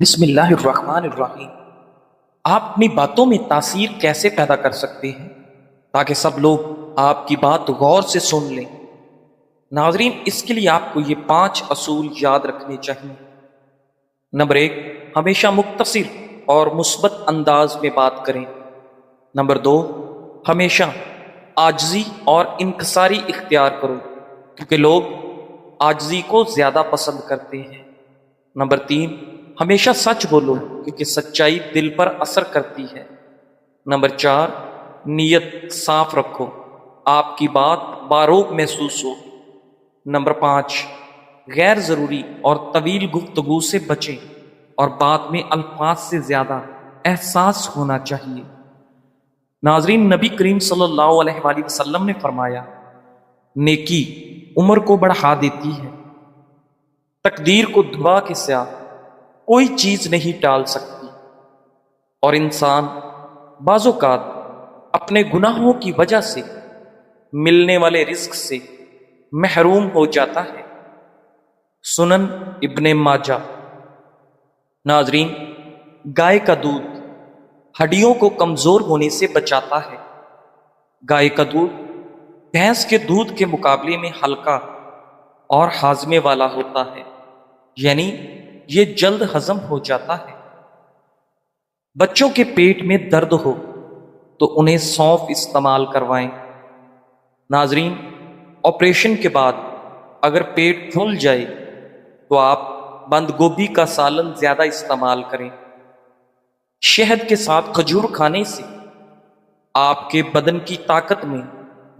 بسم اللہ الرحمن الرحیم۔ آپ اپنی باتوں میں تاثیر کیسے پیدا کر سکتے ہیں تاکہ سب لوگ آپ کی بات غور سے سن لیں؟ ناظرین، اس کے لیے آپ کو یہ 5 اصول یاد رکھنے چاہیے۔ نمبر 1، ہمیشہ مختصر اور مثبت انداز میں بات کریں۔ نمبر 2، ہمیشہ عاجزی اور انکساری اختیار کرو کیونکہ لوگ عاجزی کو زیادہ پسند کرتے ہیں۔ نمبر 3، ہمیشہ سچ بولو کیونکہ سچائی دل پر اثر کرتی ہے۔ نمبر 4، نیت صاف رکھو، آپ کی بات باروک محسوس ہو۔ نمبر 5، غیر ضروری اور طویل گفتگو سے بچیں اور بات میں الفاظ سے زیادہ احساس ہونا چاہیے۔ ناظرین، نبی کریم صلی اللہ علیہ وآلہ وسلم نے فرمایا، نیکی عمر کو بڑھا دیتی ہے، تقدیر کو دعا کے سوا کوئی چیز نہیں ٹال سکتی، اور انسان بعض اوقات اپنے گناہوں کی وجہ سے ملنے والے رزق سے محروم ہو جاتا ہے۔ سنن ابن ماجہ۔ ناظرین، گائے کا دودھ ہڈیوں کو کمزور ہونے سے بچاتا ہے۔ گائے کا دودھ بھینس کے دودھ کے مقابلے میں ہلکا اور ہاضمے والا ہوتا ہے، یعنی یہ جلد ہضم ہو جاتا ہے۔ بچوں کے پیٹ میں درد ہو تو انہیں سونف استعمال کروائیں۔ ناظرین، آپریشن کے بعد اگر پیٹ پھول جائے تو آپ بند گوبھی کا سالن زیادہ استعمال کریں۔ شہد کے ساتھ کھجور کھانے سے آپ کے بدن کی طاقت میں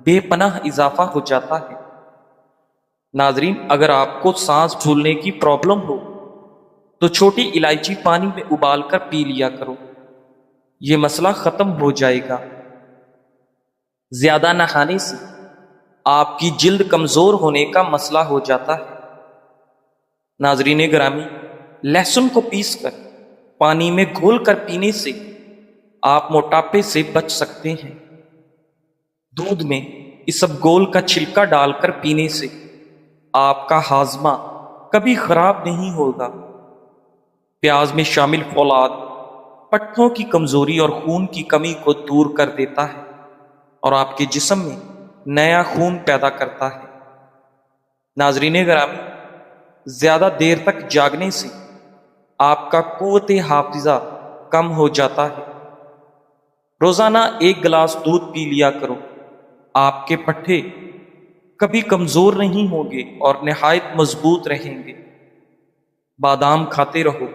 بے پناہ اضافہ ہو جاتا ہے۔ ناظرین، اگر آپ کو سانس پھولنے کی پرابلم ہو تو چھوٹی الائچی پانی میں ابال کر پی لیا کرو، یہ مسئلہ ختم ہو جائے گا۔ زیادہ نہانے سے آپ کی جلد کمزور ہونے کا مسئلہ ہو جاتا ہے۔ ناظرین گرامی، لہسن کو پیس کر پانی میں گھول کر پینے سے آپ موٹاپے سے بچ سکتے ہیں۔ دودھ میں اسبگول کا چھلکا ڈال کر پینے سے آپ کا ہاضمہ کبھی خراب نہیں ہوگا۔ پیاز میں شامل فولاد پٹھوں کی کمزوری اور خون کی کمی کو دور کر دیتا ہے اور آپ کے جسم میں نیا خون پیدا کرتا ہے۔ ناظرین گرامی، زیادہ دیر تک جاگنے سے آپ کا قوت حافظہ کم ہو جاتا ہے۔ روزانہ 1 گلاس دودھ پی لیا کرو، آپ کے پٹھے کبھی کمزور نہیں ہوں گے اور نہایت مضبوط رہیں گے۔ بادام کھاتے رہو،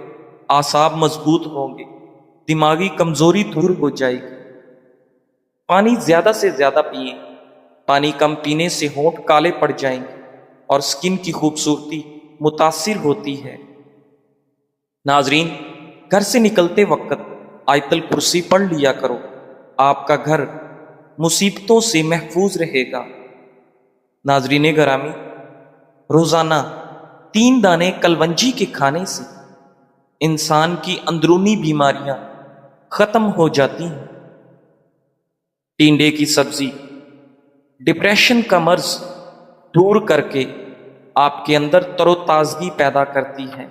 اعصاب مضبوط ہوں گے، دماغی کمزوری دور ہو جائے گی۔ پانی زیادہ سے زیادہ پئیں، پانی کم پینے سے ہونٹ کالے پڑ جائیں گے اور سکن کی خوبصورتی متاثر ہوتی ہے۔ ناظرین، گھر سے نکلتے وقت آیت الکرسی پڑھ لیا کرو، آپ کا گھر مصیبتوں سے محفوظ رہے گا۔ ناظرین گرامی، روزانہ 3 دانے کلونجی کے کھانے سے انسان کی اندرونی بیماریاں ختم ہو جاتی ہیں۔ ٹینڈے کی سبزی ڈپریشن کا مرض دور کر کے آپ کے اندر تر و تازگی پیدا کرتی ہے۔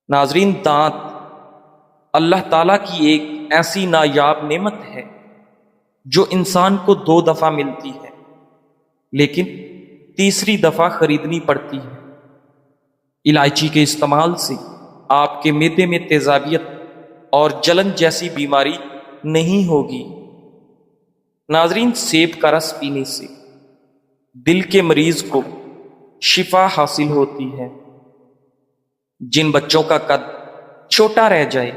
ناظرین، دانت اللہ تعالیٰ کی ایک ایسی نایاب نعمت ہے جو انسان کو 2 دفعہ ملتی ہے لیکن تیسری دفعہ خریدنی پڑتی ہے۔ الائچی کے استعمال سے آپ کے معدے میں تیزابیت اور جلن جیسی بیماری نہیں ہوگی۔ ناظرین، سیب کا رس پینے سے دل کے مریض کو شفا حاصل ہوتی ہے۔ جن بچوں کا قد چھوٹا رہ جائے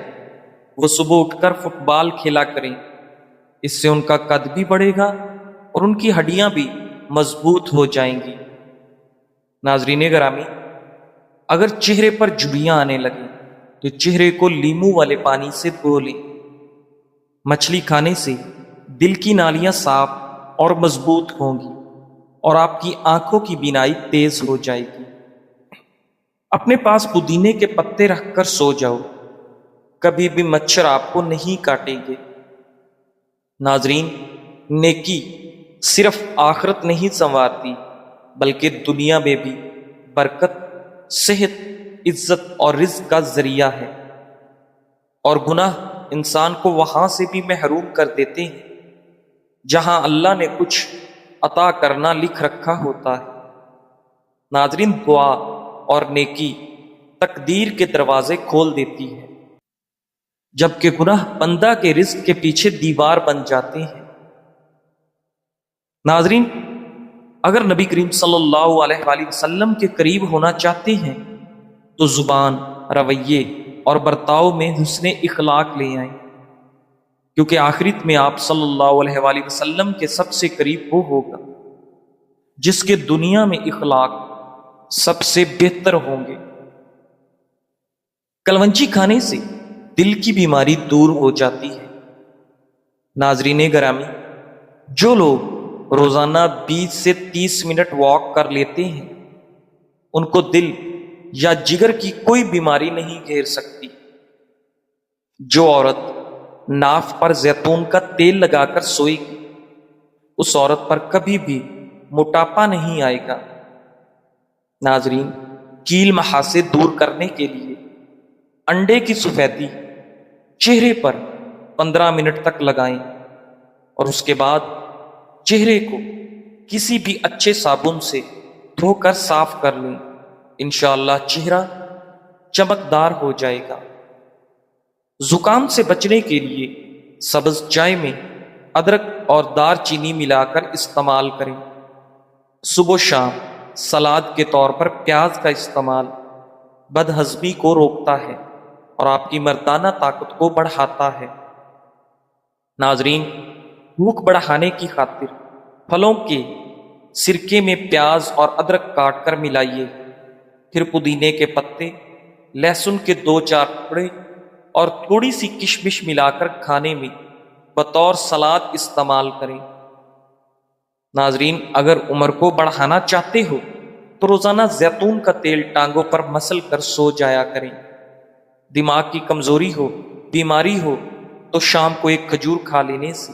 وہ صبح اٹھ کر فٹ بال کھیلا کریں، اس سے ان کا قد بھی بڑھے گا اور ان کی ہڈیاں بھی مضبوط ہو جائیں گی۔ ناظرین گرامی، اگر چہرے پر جھریاں آنے لگیں تو چہرے کو لیموں والے پانی سے دھو لیں۔ مچھلی کھانے سے دل کی نالیاں صاف اور مضبوط ہوں گی اور آپ کی آنکھوں کی بینائی تیز ہو جائے گی۔ اپنے پاس پودینے کے پتے رکھ کر سو جاؤ، کبھی بھی مچھر آپ کو نہیں کاٹیں گے۔ ناظرین، نیکی صرف آخرت نہیں سنوارتی بلکہ دنیا میں بھی برکت، صحت، عزت اور رزق کا ذریعہ ہے، اور گناہ انسان کو وہاں سے بھی محروم کر دیتے ہیں جہاں اللہ نے کچھ عطا کرنا لکھ رکھا ہوتا ہے۔ ناظرین، دعا اور نیکی تقدیر کے دروازے کھول دیتی ہے، جبکہ گناہ بندہ کے رزق کے پیچھے دیوار بن جاتے ہیں۔ ناظرین، اگر نبی کریم صلی اللہ علیہ وآلہ وسلم کے قریب ہونا چاہتے ہیں تو زبان، رویے اور برتاؤ میں حسن اخلاق لے آئیں، کیونکہ آخرت میں آپ صلی اللہ علیہ وآلہ وسلم کے سب سے قریب وہ ہوگا جس کے دنیا میں اخلاق سب سے بہتر ہوں گے۔ کلونجی کھانے سے دل کی بیماری دور ہو جاتی ہے۔ ناظرین گرامی، جو لوگ روزانہ 20 سے 30 منٹ واک کر لیتے ہیں ان کو دل یا جگر کی کوئی بیماری نہیں گھیر سکتی۔ جو عورت ناف پر زیتون کا تیل لگا کر سوئے گی اس عورت پر کبھی بھی موٹاپا نہیں آئے گا۔ ناظرین، کیل محاسے دور کرنے کے لیے انڈے کی سفیدی چہرے پر 15 منٹ تک لگائیں اور اس کے بعد چہرے کو کسی بھی اچھے صابن سے دھو کر صاف کر لیں۔ انشاءاللہ چہرہ چمکدار ہو جائے گا۔ زکام سے بچنے کے لیے سبز چائے میں ادرک اور دار چینی ملا کر استعمال کریں۔ صبح و شام سلاد کے طور پر پیاز کا استعمال بدہضمی کو روکتا ہے اور آپ کی مردانہ طاقت کو بڑھاتا ہے۔ ناظرین، بھوک بڑھانے کی خاطر پھلوں کے سرکے میں پیاز اور ادرک کاٹ کر ملائیے، پھر پودینے کے پتے، لہسن کے 2-4 ٹکڑے اور تھوڑی سی کشمش ملا کر کھانے میں بطور سلاد استعمال کریں۔ ناظرین، اگر عمر کو بڑھانا چاہتے ہو تو روزانہ زیتون کا تیل ٹانگوں پر مسل کر سو جایا کریں۔ دماغ کی کمزوری ہو، بیماری ہو تو شام کو ایک کھجور کھا لینے سے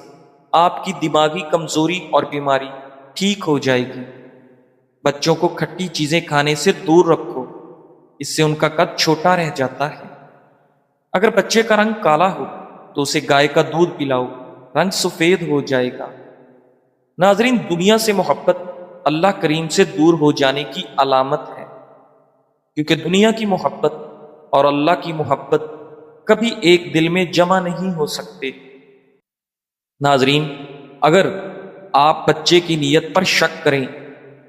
آپ کی دماغی کمزوری اور بیماری ٹھیک ہو جائے گی۔ بچوں کو کھٹی چیزیں کھانے سے دور رکھو، اس سے ان کا قد چھوٹا رہ جاتا ہے۔ اگر بچے کا رنگ کالا ہو تو اسے گائے کا دودھ پلاؤ، رنگ سفید ہو جائے گا۔ ناظرین، دنیا سے محبت اللہ کریم سے دور ہو جانے کی علامت ہے، کیونکہ دنیا کی محبت اور اللہ کی محبت کبھی ایک دل میں جمع نہیں ہو سکتے۔ ناظرین، اگر آپ بچے کی نیت پر شک کریں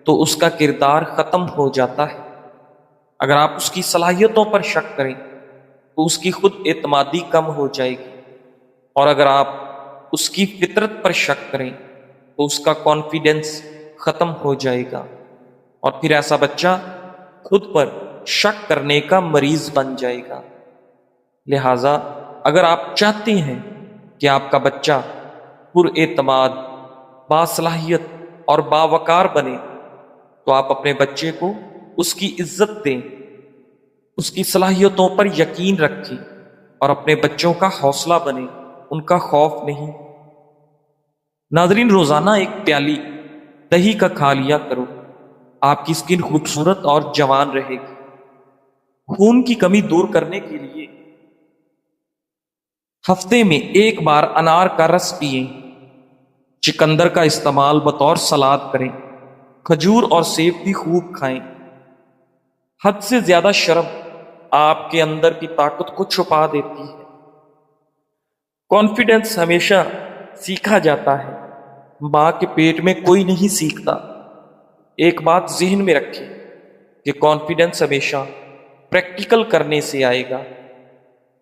تو اس کا کردار ختم ہو جاتا ہے۔ اگر آپ اس کی صلاحیتوں پر شک کریں تو اس کی خود اعتمادی کم ہو جائے گی، اور اگر آپ اس کی فطرت پر شک کریں تو اس کا کانفیڈنس ختم ہو جائے گا، اور پھر ایسا بچہ خود پر شک کرنے کا مریض بن جائے گا۔ لہذا اگر آپ چاہتے ہیں کہ آپ کا بچہ پر اعتماد، باصلاحیت اور باوقار بنے تو آپ اپنے بچے کو اس کی عزت دیں، اس کی صلاحیتوں پر یقین رکھیں اور اپنے بچوں کا حوصلہ بنیں، ان کا خوف نہیں۔ ناظرین، روزانہ ایک پیالی دہی کا کھا لیا کرو، آپ کی اسکن خوبصورت اور جوان رہے گی۔ خون کی کمی دور کرنے کے لیے ہفتے میں ایک بار انار کا رس پئیں، چقندر کا استعمال بطور سلاد کریں، کھجور اور سیب بھی خوب کھائیں۔ حد سے زیادہ شرم آپ کے اندر کی طاقت کو چھپا دیتی ہے۔ کانفیڈنس ہمیشہ سیکھا جاتا ہے، ماں کے پیٹ میں کوئی نہیں سیکھتا۔ ایک بات ذہن میں رکھیں کہ کانفیڈنس ہمیشہ پریکٹیکل کرنے سے آئے گا،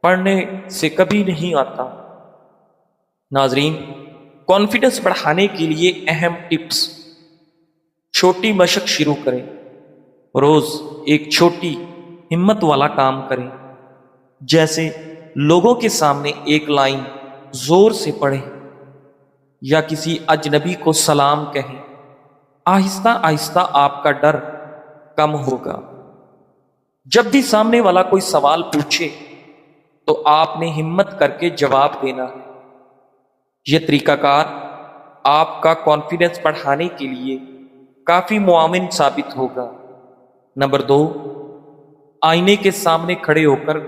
پڑھنے سے کبھی نہیں آتا۔ ناظرین، کانفیڈنس بڑھانے کے لیے اہم ٹپس: چھوٹی مشق شروع کریں، روز ایک چھوٹی ہمت والا کام کریں، جیسے لوگوں کے سامنے ایک لائن زور سے پڑھیں یا کسی اجنبی کو سلام کہیں۔ آہستہ آہستہ آپ کا ڈر کم ہوگا۔ جب بھی سامنے والا کوئی سوال پوچھے تو آپ نے ہمت کر کے جواب دینا ہے۔ یہ طریقہ کار آپ کا کانفیڈنس بڑھانے کے لیے کافی معاون ثابت ہوگا۔ نمبر 2، آئینے کے سامنے کھڑے ہو کر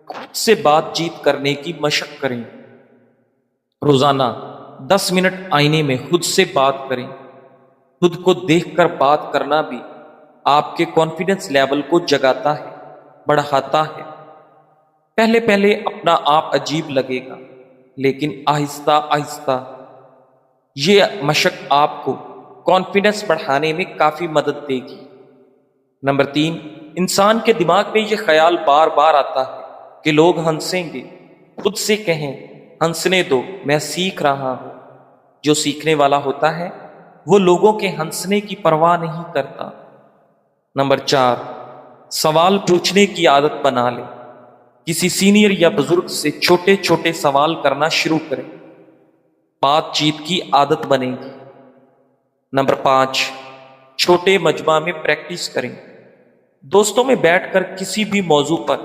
خود سے بات چیت کرنے کی مشق کریں۔ روزانہ 10 منٹ آئینے میں خود سے بات کریں۔ خود کو دیکھ کر بات کرنا بھی آپ کے کانفیڈنس لیول کو جگاتا ہے، بڑھاتا ہے۔ پہلے پہلے اپنا آپ عجیب لگے گا، لیکن آہستہ آہستہ یہ مشق آپ کو کانفیڈنس بڑھانے میں کافی مدد دے گی۔ نمبر 3، انسان کے دماغ میں یہ خیال بار بار آتا ہے کہ لوگ ہنسیں گے۔ خود سے کہیں، ہنسنے دو، میں سیکھ رہا ہوں۔ جو سیکھنے والا ہوتا ہے وہ لوگوں کے ہنسنے کی پرواہ نہیں کرتا۔ نمبر 4، سوال پوچھنے کی عادت بنا لیں۔ کسی سینئر یا بزرگ سے چھوٹے چھوٹے سوال کرنا شروع کریں، بات چیت کی عادت بنے گی۔ نمبر 5، چھوٹے مجمع میں پریکٹس کریں۔ دوستوں میں بیٹھ کر کسی بھی موضوع پر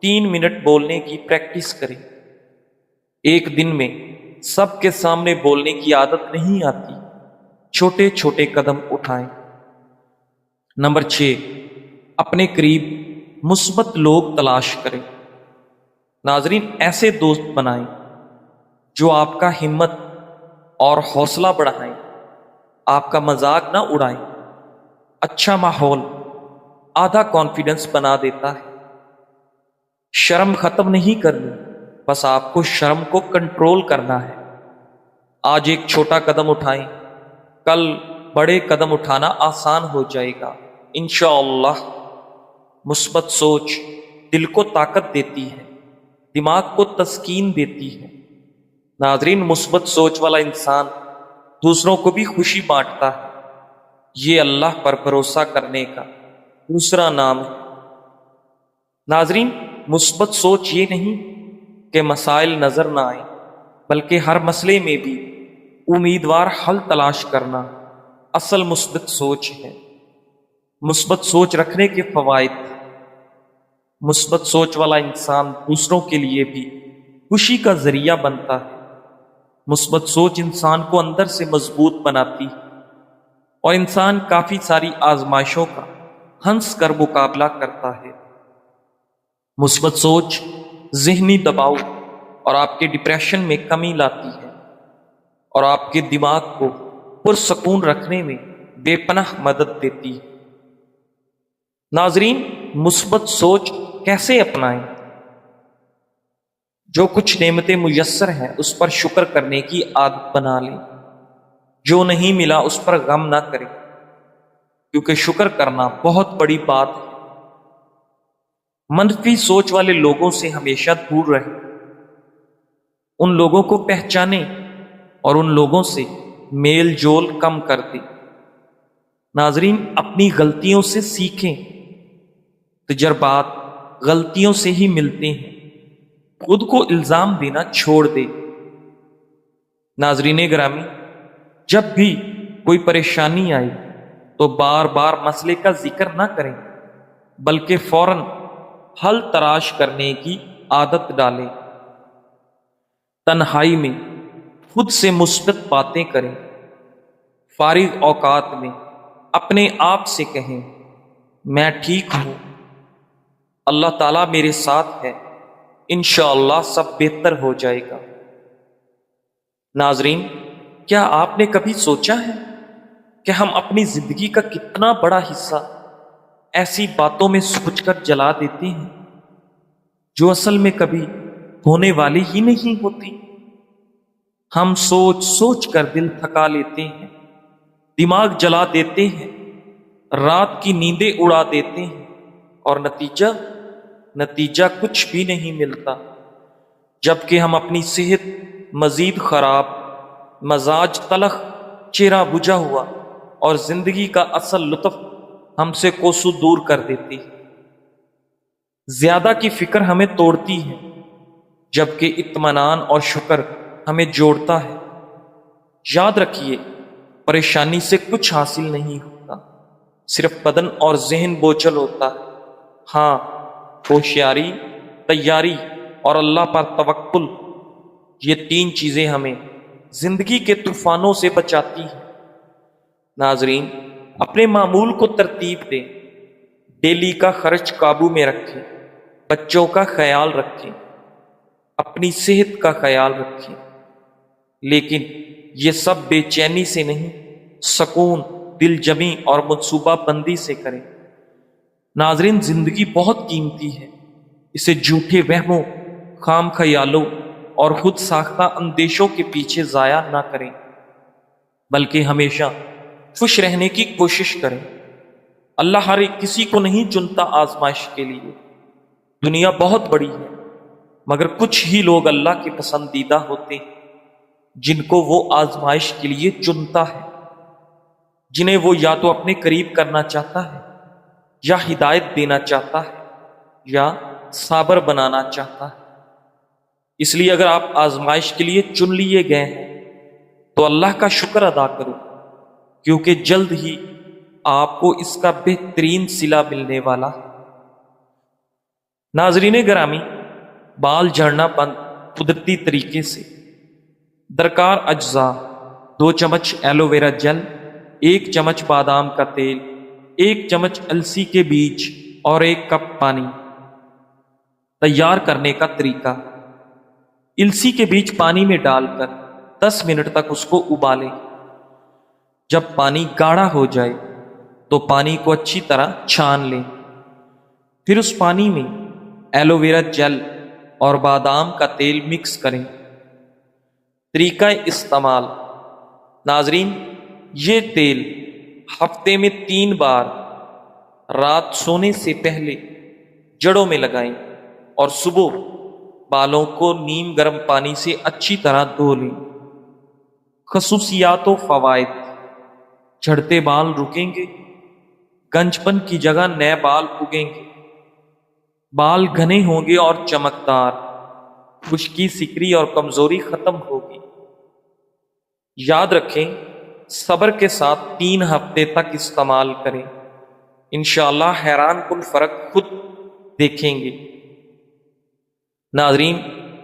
3 منٹ بولنے کی پریکٹس کریں۔ ایک دن میں سب کے سامنے بولنے کی عادت نہیں آتی، چھوٹے چھوٹے قدم اٹھائیں۔ نمبر 6، اپنے قریب مثبت لوگ تلاش کریں۔ ناظرین، ایسے دوست بنائیں جو آپ کا ہمت اور حوصلہ بڑھائیں، آپ کا مذاق نہ اڑائیں۔ اچھا ماحول آدھا کانفیڈنس بنا دیتا ہے۔ شرم ختم نہیں کرنی، بس آپ کو شرم کو کنٹرول کرنا ہے۔ آج ایک چھوٹا قدم اٹھائیں، کل بڑے قدم اٹھانا آسان ہو جائے گا انشاءاللہ۔ مثبت سوچ دل کو طاقت دیتی ہے، دماغ کو تسکین دیتی ہے۔ ناظرین، مثبت سوچ والا انسان دوسروں کو بھی خوشی بانٹتا ہے۔ یہ اللہ پر بھروسہ کرنے کا دوسرا نام ہے۔ ناظرین، مثبت سوچ یہ نہیں کہ مسائل نظر نہ آئیں، بلکہ ہر مسئلے میں بھی امیدوار حل تلاش کرنا اصل مثبت سوچ ہے۔ مثبت سوچ رکھنے کے فوائد: مثبت سوچ والا انسان دوسروں کے لیے بھی خوشی کا ذریعہ بنتا ہے۔ مثبت سوچ انسان کو اندر سے مضبوط بناتی ہے اور انسان کافی ساری آزمائشوں کا ہنس کر مقابلہ کرتا ہے۔ مثبت سوچ ذہنی دباؤ اور آپ کے ڈپریشن میں کمی لاتی ہے اور آپ کے دماغ کو پرسکون رکھنے میں بے پناہ مدد دیتی ہے۔ ناظرین، مثبت سوچ کیسے اپنائیں؟ جو کچھ نعمتیں میسر ہیں اس پر شکر کرنے کی عادت بنا لیں۔ جو نہیں ملا اس پر غم نہ کریں، کیونکہ شکر کرنا بہت بڑی بات ہے۔ منفی سوچ والے لوگوں سے ہمیشہ دور رہیں۔ ان لوگوں کو پہچانیں اور ان لوگوں سے میل جول کم کر دیں۔ ناظرین، اپنی غلطیوں سے سیکھیں۔ تجربات غلطیوں سے ہی ملتے ہیں۔ خود کو الزام دینا چھوڑ دیں۔ ناظرین گرامی، جب بھی کوئی پریشانی آئے تو بار بار مسئلے کا ذکر نہ کریں، بلکہ فوراً حل تلاش کرنے کی عادت ڈالیں۔ تنہائی میں خود سے مثبت باتیں کریں۔ فارغ اوقات میں اپنے آپ سے کہیں، میں ٹھیک ہوں، اللہ تعالیٰ میرے ساتھ ہے، انشاءاللہ سب بہتر ہو جائے گا۔ ناظرین، کیا آپ نے کبھی سوچا ہے کہ ہم اپنی زندگی کا کتنا بڑا حصہ ایسی باتوں میں سوچ کر جلا دیتے ہیں جو اصل میں کبھی ہونے والی ہی نہیں ہوتی؟ ہم سوچ سوچ کر دل تھکا لیتے ہیں، دماغ جلا دیتے ہیں، رات کی نیندیں اڑا دیتے ہیں، اور نتیجہ کچھ بھی نہیں ملتا، جبکہ ہم اپنی صحت مزید خراب، مزاج تلخ، چہرہ بجھا ہوا اور زندگی کا اصل لطف ہم سے کوسوں دور کر دیتی ہے۔ زیادہ کی فکر ہمیں توڑتی ہے، جبکہ اطمینان اور شکر ہمیں جوڑتا ہے۔ یاد رکھیے، پریشانی سے کچھ حاصل نہیں ہوتا، صرف بدن اور ذہن بوجھل ہوتا ہے۔ ہاں، ہوشیاری، تیاری اور اللہ پر توکل، یہ 3 چیزیں ہمیں زندگی کے طوفانوں سے بچاتی ہیں۔ ناظرین، اپنے معمول کو ترتیب دیں، ڈیلی کا خرچ قابو میں رکھیں، بچوں کا خیال رکھیں، اپنی صحت کا خیال رکھیں، لیکن یہ سب بے چینی سے نہیں، سکون، دل جمی اور منصوبہ بندی سے کریں۔ ناظرین، زندگی بہت قیمتی ہے، اسے جھوٹے وہموں، خام خیالوں اور خود ساختہ اندیشوں کے پیچھے ضائع نہ کریں، بلکہ ہمیشہ خوش رہنے کی کوشش کریں۔ اللہ ہر ایک کسی کو نہیں چنتا آزمائش کے لیے۔ دنیا بہت بڑی ہے، مگر کچھ ہی لوگ اللہ کے پسندیدہ ہوتے ہیں جن کو وہ آزمائش کے لیے چنتا ہے، جنہیں وہ یا تو اپنے قریب کرنا چاہتا ہے، یا ہدایت دینا چاہتا ہے، یا صابر بنانا چاہتا ہے۔ اس لیے اگر آپ آزمائش کے لیے چن لیے گئے ہیں تو اللہ کا شکر ادا کرو، کیونکہ جلد ہی آپ کو اس کا بہترین صلہ ملنے والا ہے۔ ناظرین گرامی، بال جھڑنا بند قدرتی طریقے سے۔ درکار اجزاء: 2 چمچ ایلو ویرا جل، 1 چمچ بادام کا تیل، 1 چمچ السی کے بیج اور 1 کپ پانی۔ تیار کرنے کا طریقہ: السی کے بیج پانی میں ڈال کر 10 منٹ تک اس کو ابالیں۔ جب پانی گاڑھا ہو جائے تو پانی کو اچھی طرح چھان لیں، پھر اس پانی میں ایلو ویرا جل اور بادام کا تیل مکس کریں۔ طریقہ استعمال: ناظرین، یہ تیل ہفتے میں 3 بار رات سونے سے پہلے جڑوں میں لگائیں اور صبح بالوں کو نیم گرم پانی سے اچھی طرح دھو لیں۔ خصوصیات و فوائد: جھڑتے بال رکیں گے، گنج پن کی جگہ نئے بال اگیں گے، بال گھنے ہوں گے اور چمکدار، خشکی، سکری اور کمزوری ختم ہوگی۔ یاد رکھیں، صبر کے ساتھ 3 ہفتے تک استعمال کریں، انشاءاللہ حیران کن فرق خود دیکھیں گے۔ ناظرین،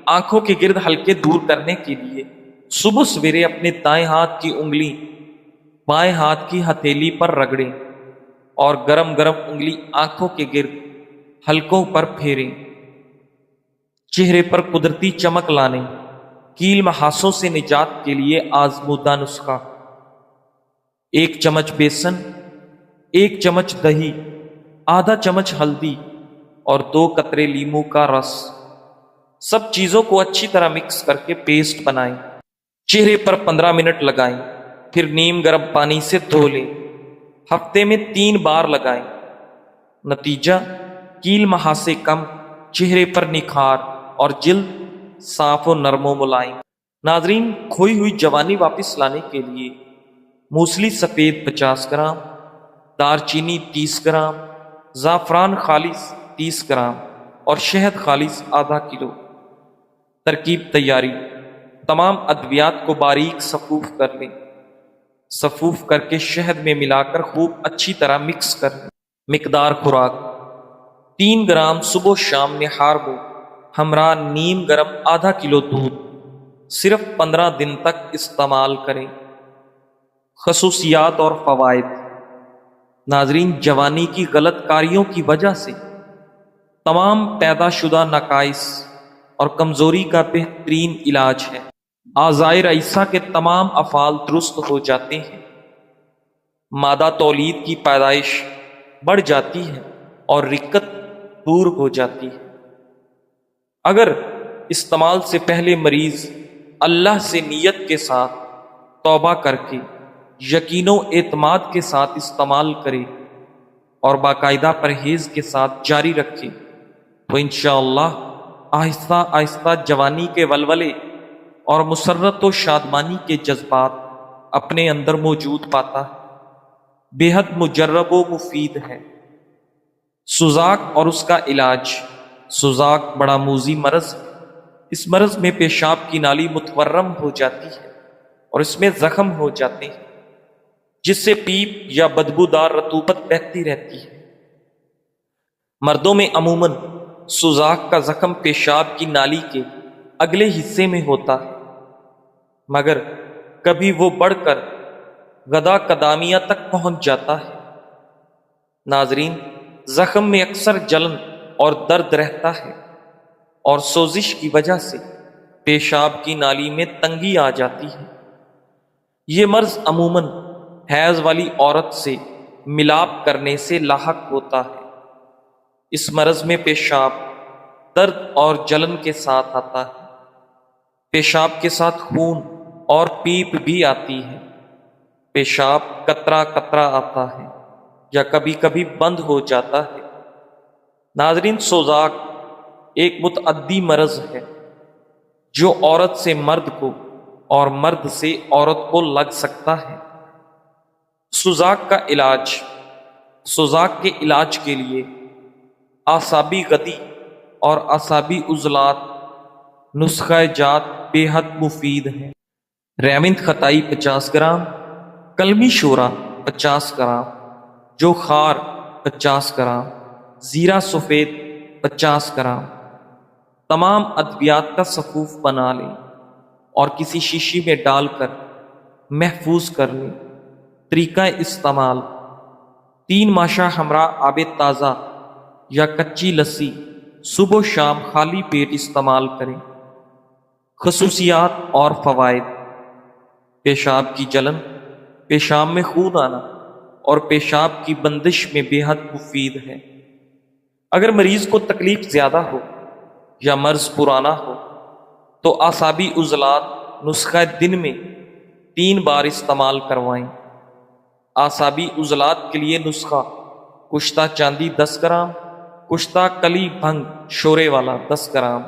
آنکھوں کے گرد حلقے دور کرنے کے لیے صبح سویرے اپنے دائیں ہاتھ کی انگلی بائیں ہاتھ کی ہتھیلی پر رگڑیں اور گرم گرم انگلی آنکھوں کے گرد حلقوں پر پھیریں۔ چہرے پر قدرتی چمک لانے، کیل محاسوں سے نجات کے لیے آزمودہ نسخہ: 1 چمچ بیسن، 1 چمچ دہی، آدھا چمچ ہلدی اور 2 قطرے لیموں کا رس۔ سب چیزوں کو اچھی طرح مکس کر کے پیسٹ بنائیں۔ چہرے پر 15 منٹ لگائیں، پھر نیم گرم پانی سے دھو لیں۔ ہفتے میں 3 بار لگائیں۔ نتیجہ: کیل محاسے کم، چہرے پر نکھار اور جلد صاف و نرم و ملائم۔ ناظرین، کھوئی ہوئی جوانی واپس لانے کے لیے موسلی سفید 50 گرام، دار چینی 30 گرام، زعفران خالص 30 گرام اور شہد خالص آدھا کلو۔ ترکیب تیاری: تمام ادویات کو باریک صفوف کر لیں، صفوف کر کے شہد میں ملا کر خوب اچھی طرح مکس کر لیں۔ مقدار خوراک: 3 گرام صبح و شام نہار ہو، ہمراہ نیم گرم آدھا کلو دودھ۔ صرف 15 دن تک استعمال کریں۔ خصوصیات اور فوائد: ناظرین، جوانی کی غلط کاریوں کی وجہ سے تمام پیدا شدہ نقائص اور کمزوری کا بہترین علاج ہے۔ اعضائے رئیسہ کے تمام افعال درست ہو جاتے ہیں، مادہ تولید کی پیدائش بڑھ جاتی ہے اور رکت دور ہو جاتی ہے۔ اگر استعمال سے پہلے مریض اللہ سے نیت کے ساتھ توبہ کر کے یقین و اعتماد کے ساتھ استعمال کرے اور باقاعدہ پرہیز کے ساتھ جاری رکھے تو انشاءاللہ آہستہ آہستہ جوانی کے ولولے اور مسرت و شادمانی کے جذبات اپنے اندر موجود پاتا ہے۔ بے حد مجرب و مفید ہے۔ سوزاک اور اس کا علاج: سوزاک بڑا موذی مرض ہے۔ اس مرض میں پیشاب کی نالی متورم ہو جاتی ہے اور اس میں زخم ہو جاتے ہیں، جس سے پیپ یا بدبودار رطوبت بہتی رہتی ہے۔ مردوں میں عموماً سوزاک کا زخم پیشاب کی نالی کے اگلے حصے میں ہوتا ہے، مگر کبھی وہ بڑھ کر غدہ قدامیہ تک پہنچ جاتا ہے۔ ناظرین، زخم میں اکثر جلن اور درد رہتا ہے، اور سوزش کی وجہ سے پیشاب کی نالی میں تنگی آ جاتی ہے۔ یہ مرض عموماً حیض والی عورت سے ملاپ کرنے سے لاحق ہوتا ہے۔ اس مرض میں پیشاب درد اور جلن کے ساتھ آتا ہے۔ پیشاب کے ساتھ خون اور پیپ بھی آتی ہے۔ پیشاب قطرہ قطرہ آتا ہے یا کبھی کبھی بند ہو جاتا ہے۔ ناظرین، سوزاک ایک متعدی مرض ہے جو عورت سے مرد کو اور مرد سے عورت کو لگ سکتا ہے۔ سوزاک کا علاج: سوزاک کے علاج کے لیے اعصابی غدی اور اعصابی عضلات نسخہ جات بے حد مفید ہیں۔ ریوند خطائی 50 گرام، کلمی شورا 50 گرام، جو خار 50 گرام، زیرہ سفید 50 گرام۔ تمام ادویات کا صفوف بنا لیں اور کسی شیشی میں ڈال کر محفوظ کر لیں۔ طریقہ استعمال: 3 ماشا ہمراہ آب تازہ یا کچی لسی صبح و شام خالی پیٹ استعمال کریں۔ خصوصیات اور فوائد: پیشاب کی جلن، پیشاب میں خون آنا اور پیشاب کی بندش میں بے حد مفید ہے۔ اگر مریض کو تکلیف زیادہ ہو یا مرض پرانا ہو تو اعصابی عضلات نسخہ دن میں 3 بار استعمال کروائیں۔ اعصابی عضلات کے لیے نسخہ: کشتہ چاندی 10 گرام، کشتہ کلی بھنگ شورے والا 10 گرام،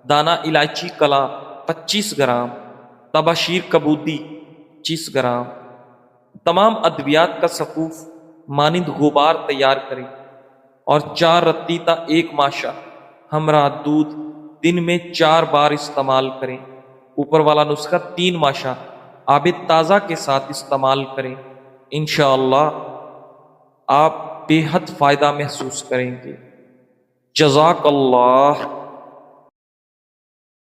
دانہ الائچی کلا 25 گرام، تباشیر کبودی 25 گرام۔ تمام ادویات کا صفوف مانند غبار تیار کریں اور 4 رتی تا 1 ماشا ہمراہ دودھ دن میں 4 بار استعمال کریں۔ اوپر والا نسخہ 3 ماشا آب تازہ کے ساتھ استعمال کریں۔ انشاءاللہ آپ بے حد فائدہ محسوس کریں گے۔ جزاک اللہ۔